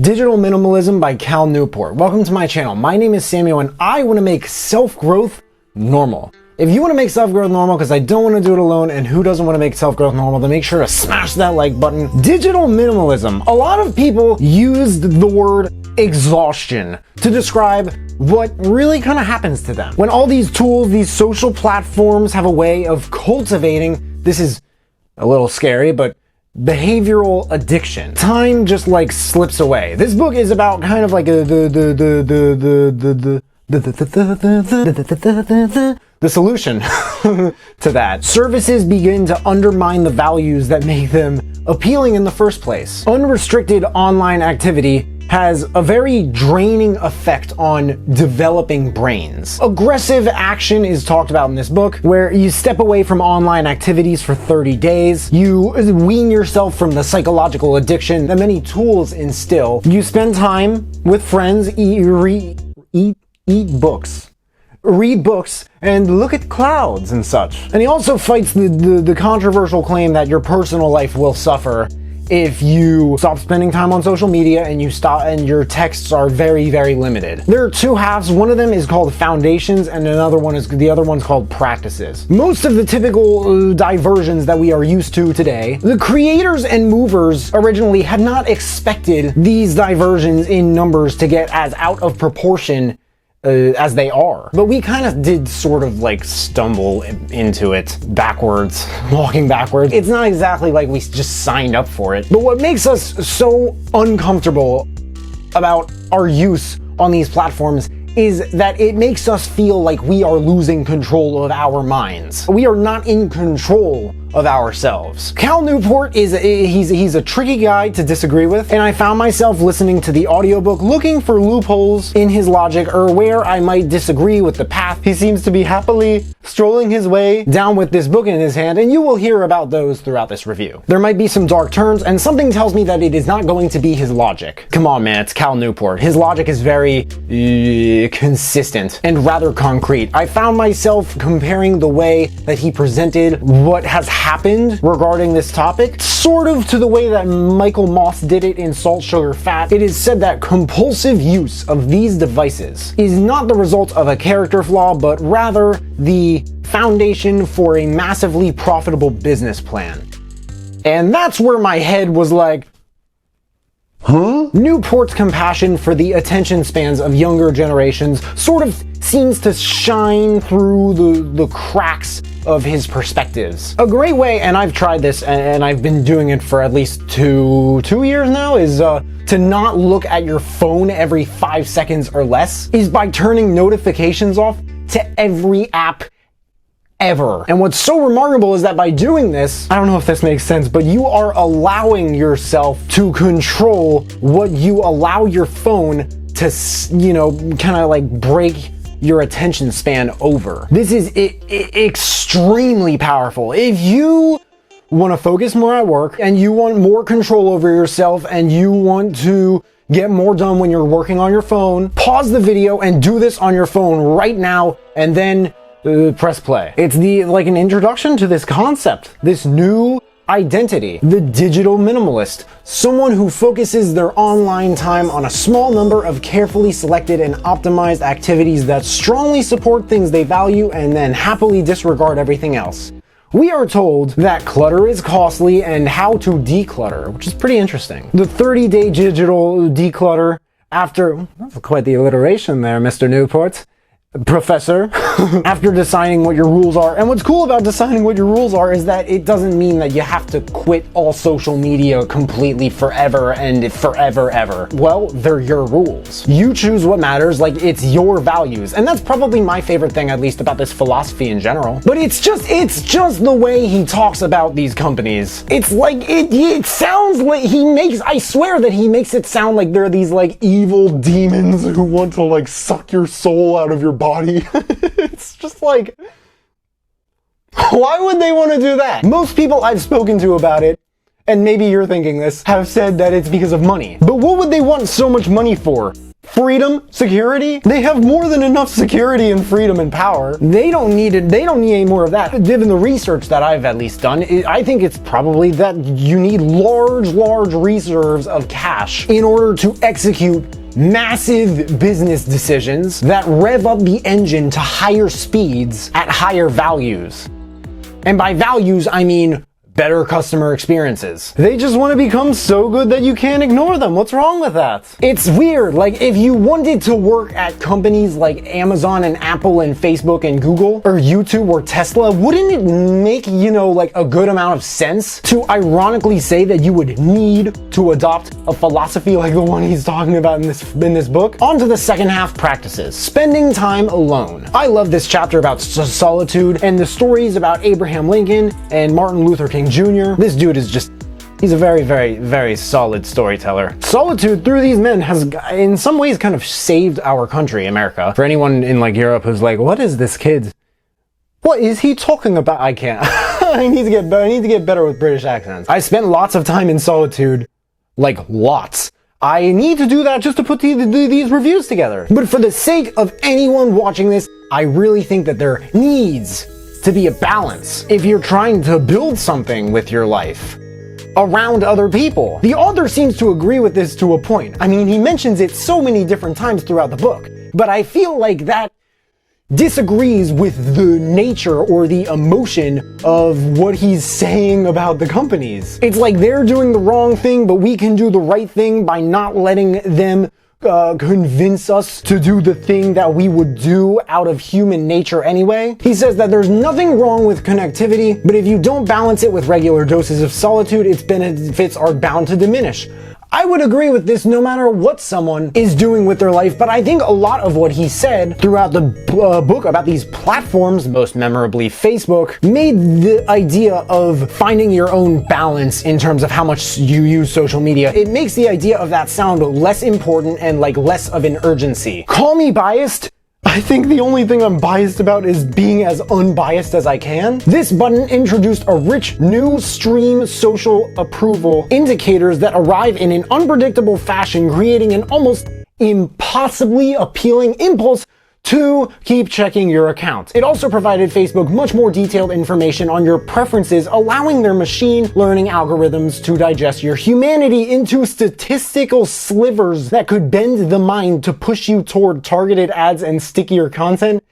Digital Minimalism by Cal Newport. Welcome to my channel. My name is Samuel and I want to make self-growth normal. If you want to make self-growth normal, because I don't want to do it alone, and who doesn't want to make self-growth normal, then make sure to smash that like button. Digital minimalism. A lot of people used the word exhaustion to describe what really kind of happens to them. When all these tools, these social platforms have a way of cultivating, this is a little scary, but behavioral addiction. Time just like slips away. This book is about kind of like the solution to that. Services begin to undermine the values that make them appealing in the first place. Unrestricted online activity has a very draining effect on developing brains. Aggressive action is talked about in this book, where you step away from online activities for 30 days, you wean yourself from the psychological addiction that many tools instill, you spend time with friends, eat books, read books, and look at clouds and such. And he also fights the controversial claim that your personal life will suffer if you stop spending time on social media and your texts are very, very limited. There are two halves. One of them is called foundations and the other one's called practices. Most of the typical diversions that we are used to today, the creators and movers originally had not expected these diversions in numbers to get as out of proportion as they are. But we kind of did sort of like stumble into it backwards, walking backwards. It's not exactly like we just signed up for it. But what makes us so uncomfortable about our use on these platforms is that it makes us feel like we are losing control of our minds. We are not in control of ourselves. Cal Newport he's a tricky guy to disagree with, and I found myself listening to the audiobook looking for loopholes in his logic or where I might disagree with the path he seems to be happily strolling his way down with this book in his hand, and you will hear about those throughout this review. There might be some dark turns, and something tells me that it is not going to be his logic. Come on, man, it's Cal Newport. His logic is very consistent and rather concrete. I found myself comparing the way that he presented what has happened regarding this topic sort of to the way that Michael Moss did it in Salt, Sugar, Fat. It is said that compulsive use of these devices is not the result of a character flaw, but rather the foundation for a massively profitable business plan. And that's where my head was like, huh? Newport's compassion for the attention spans of younger generations sort of seems to shine through the cracks of his perspectives. A great way, and I've tried this and I've been doing it for at least two years now, is to not look at your phone every 5 seconds or less, is by turning notifications off to every app ever. And what's so remarkable is that by doing this, I don't know if this makes sense, but you are allowing yourself to control what you allow your phone to, kind of like break your attention span over. This is extremely powerful. If you want to focus more at work and you want more control over yourself and you want to get more done when you're working on your phone, pause the video and do this on your phone right now and then press play. It's like an introduction to this concept, this new identity, the digital minimalist, someone who focuses their online time on a small number of carefully selected and optimized activities that strongly support things they value and then happily disregard everything else. We are told that clutter is costly and how to declutter, which is pretty interesting. The 30-day digital declutter that's quite the alliteration there, Mr. Newport. Professor, after deciding what your rules are. And what's cool about deciding what your rules are is that it doesn't mean that you have to quit all social media completely forever and forever ever. Well, they're your rules. You choose what matters, like it's your values. And that's probably my favorite thing, at least about this philosophy in general. But it's just the way he talks about these companies. It's like, it sounds like I swear that he makes it sound like they're these like evil demons who want to like suck your soul out of your body. It's just like, why would they want to do that? Most people I've spoken to about it, and maybe you're thinking this, have said that it's because of money. But what would they want so much money for? freedom, security. They have more than enough security and freedom and power. They don't need it. They don't need any more of that. Given the research that I've at least done, I think it's probably that you need large reserves of cash in order to execute massive business decisions that rev up the engine to higher speeds at higher values. And by values, I mean better customer experiences. They just want to become so good that you can't ignore them. What's wrong with that? It's weird. Like, if you wanted to work at companies like Amazon and Apple and Facebook and Google or YouTube or Tesla, wouldn't it make, like a good amount of sense to ironically say that you would need to adopt a philosophy like the one he's talking about in this book? On to the second half practices. Spending time alone. I love this chapter about solitude and the stories about Abraham Lincoln and Martin Luther King Jr. This dude is he's a very solid storyteller. Solitude through these men has, in some ways, kind of saved our country, America. For anyone in like Europe who's like, what is this kid? What is he talking about? I can't. I need to get better with British accents. I spent lots of time in solitude. Like, lots. I need to do that just to put these reviews together. But for the sake of anyone watching this, I really think that there needs to be a balance if you're trying to build something with your life around other people. The author seems to agree with this to a point. I mean, he mentions it so many different times throughout the book, but I feel like that disagrees with the nature or the emotion of what he's saying about the companies. It's like they're doing the wrong thing, but we can do the right thing by not letting them convince us to do the thing that we would do out of human nature anyway. He says that there's nothing wrong with connectivity, but if you don't balance it with regular doses of solitude, its benefits are bound to diminish. I would agree with this no matter what someone is doing with their life, but I think a lot of what he said throughout the book about these platforms, most memorably Facebook, made the idea of finding your own balance in terms of how much you use social media. It makes the idea of that sound less important and like less of an urgency. Call me biased. I think the only thing I'm biased about is being as unbiased as I can. This button introduced a rich new stream social approval indicators that arrive in an unpredictable fashion, creating an almost impossibly appealing impulse to keep checking your account. It also provided Facebook much more detailed information on your preferences, allowing their machine learning algorithms to digest your humanity into statistical slivers that could bend the mind to push you toward targeted ads and stickier content.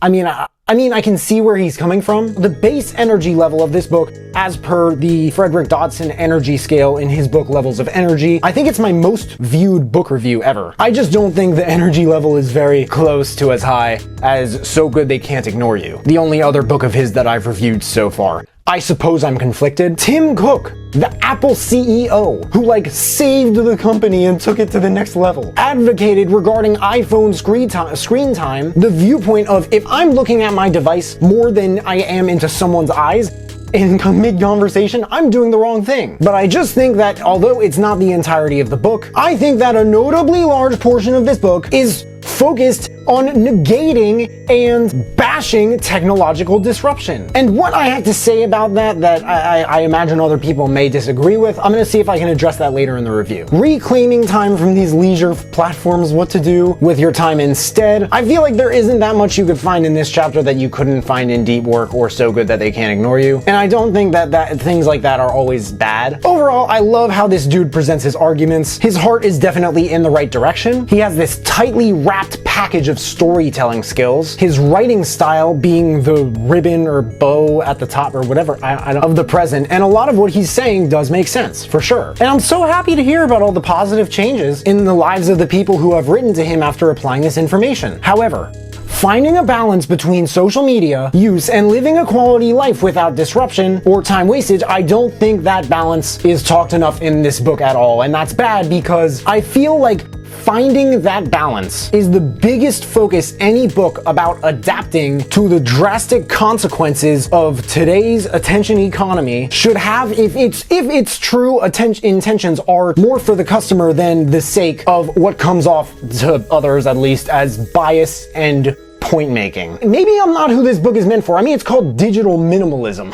I mean, I can see where he's coming from. The base energy level of this book, as per the Frederick Dodson energy scale in his book Levels of Energy, I think it's my most viewed book review ever. I just don't think the energy level is very close to as high as So Good They Can't Ignore You, the only other book of his that I've reviewed so far. I suppose I'm conflicted. Tim Cook, the Apple CEO, who saved the company and took it to the next level, advocated regarding iPhone screen time, the viewpoint of if I'm looking at my device more than I am into someone's eyes in mid-conversation, I'm doing the wrong thing. But I just think that although it's not the entirety of the book, I think that a notably large portion of this book is focused on negating and bashing technological disruption. And what I have to say about that I imagine other people may disagree with, I'm gonna see if I can address that later in the review. Reclaiming time from these leisure platforms, what to do with your time instead. I feel like there isn't that much you could find in this chapter that you couldn't find in Deep Work or So Good That They Can't Ignore You. And I don't think that things like that are always bad. Overall, I love how this dude presents his arguments. His heart is definitely in the right direction. He has this tightly wrapped package of storytelling skills. His writing style being the ribbon or bow at the top or whatever of the present, and a lot of what he's saying does make sense, for sure. And I'm so happy to hear about all the positive changes in the lives of the people who have written to him after applying this information. However, finding a balance between social media use and living a quality life without disruption or time wastage, I don't think that balance is talked enough in this book at all. And that's bad because I feel like finding that balance is the biggest focus any book about adapting to the drastic consequences of today's attention economy should have if its true intentions are more for the customer than the sake of what comes off to others, at least, as bias and point making. Maybe I'm not who this book is meant for. I mean, it's called Digital Minimalism.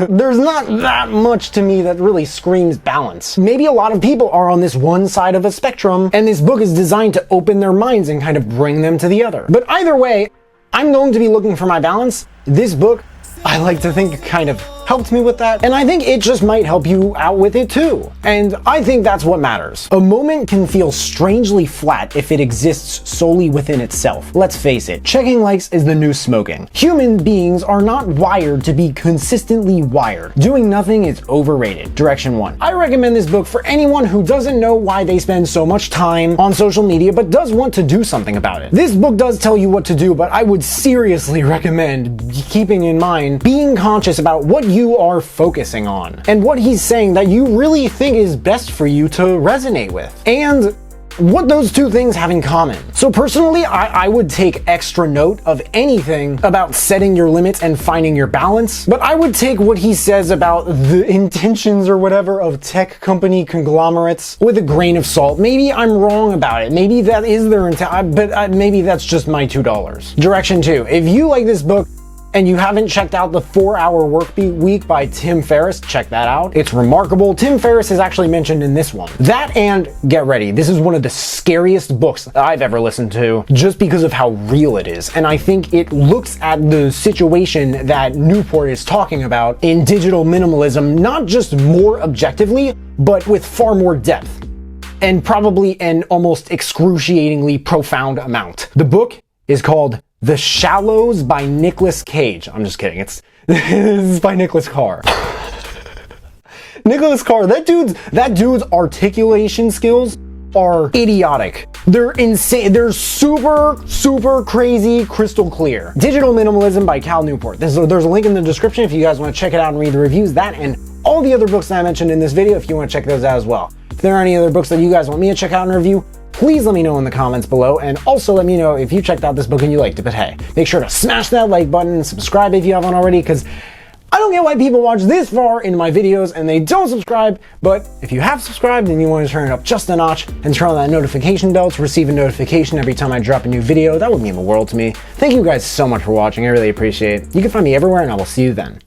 There's not that much to me that really screams balance. Maybe a lot of people are on this one side of a spectrum, and this book is designed to open their minds and kind of bring them to the other. But either way, I'm going to be looking for my balance. This book, I like to think, kind of helped me with that, and I think it just might help you out with it too. And I think that's what matters. A moment can feel strangely flat if it exists solely within itself. Let's face it, checking likes is the new smoking. Human beings are not wired to be consistently wired. Doing nothing is overrated. Direction 1. I recommend this book for anyone who doesn't know why they spend so much time on social media but does want to do something about it. This book does tell you what to do, but I would seriously recommend keeping in mind being conscious about what you are focusing on and what he's saying that you really think is best for you to resonate with, and what those two things have in common. So personally, I would take extra note of anything about setting your limits and finding your balance, but I would take what he says about the intentions or whatever of tech company conglomerates with a grain of salt. Maybe I'm wrong about it. Maybe that is their intent, but maybe that's just my $2. Direction 2. If you like this book, and you haven't checked out the 4-Hour Workweek by Tim Ferriss, check that out. It's remarkable. Tim Ferriss is actually mentioned in this one. That, and get ready, this is one of the scariest books I've ever listened to, just because of how real it is. And I think it looks at the situation that Newport is talking about in Digital Minimalism, not just more objectively, but with far more depth, and probably an almost excruciatingly profound amount. The book is called The Shallows by Nicholas Cage. I'm just kidding. This is by Nicholas Carr. Nicholas Carr, that dude's articulation skills are idiotic. They're insane. They're super crazy, crystal clear. Digital Minimalism by Cal Newport. There's a link in the description if you guys want to check it out and read the reviews. That and all the other books that I mentioned in this video if you want to check those out as well. If there are any other books that you guys want me to check out and review, please let me know in the comments below, and also let me know if you checked out this book and you liked it. But hey, make sure to smash that like button, subscribe if you haven't already, because I don't get why people watch this far into my videos and they don't subscribe. But if you have subscribed and you want to turn it up just a notch and turn on that notification bell to receive a notification every time I drop a new video, that would mean the world to me. Thank you guys so much for watching. I really appreciate it. You can find me everywhere, and I will see you then.